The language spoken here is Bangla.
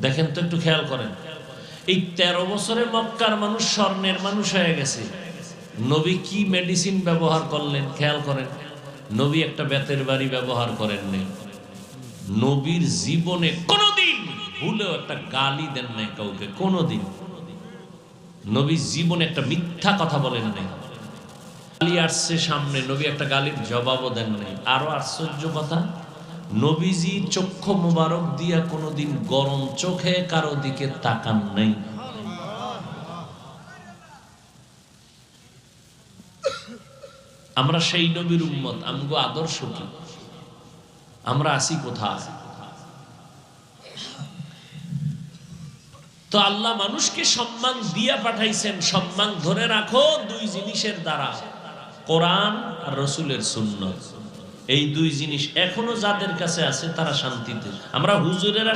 দেখেন তো, একটু খেয়াল করেন, এই 13 বছরে মক্কার মানুষ স্বর্ণের মানুষ হয়ে গেছে। নবী কি মেডিসিন ব্যবহার করলেন খেয়াল করেন। নবী একটা বেতের বাড়ি ব্যবহার করেননি। নবীর জীবনে কোনোদিন ভুলেও একটা গালি দেন নাই কাউকে, কোনোদিন। নবী জীবনে একটা মিথ্যা কথা বলেন নাই। গালি আসছে সামনে, নবী একটা গালির জবাবও দেন নাই। আরো আশ্চর্য কথা, নবীজি চক্ষু মুবারক দিয়া কোনোদিন গরম চোখে কারো দিকে তাকান নাই। আমরা সেই নবীর উম্মত, আমগো আদর্শ কি? আমরা আসি কোথায়? তো আল্লাহ মানুষকে সম্মান দিয়া পাঠাইছেন। সম্মান ধরে রাখো দুই জিনিসের দ্বারা, কোরআন আর রাসূলের সুন্নাত। এই দুই জিনিস এখনো যাদের কাছে আছে তারা শান্তিতে। আমরা হুজুরেরা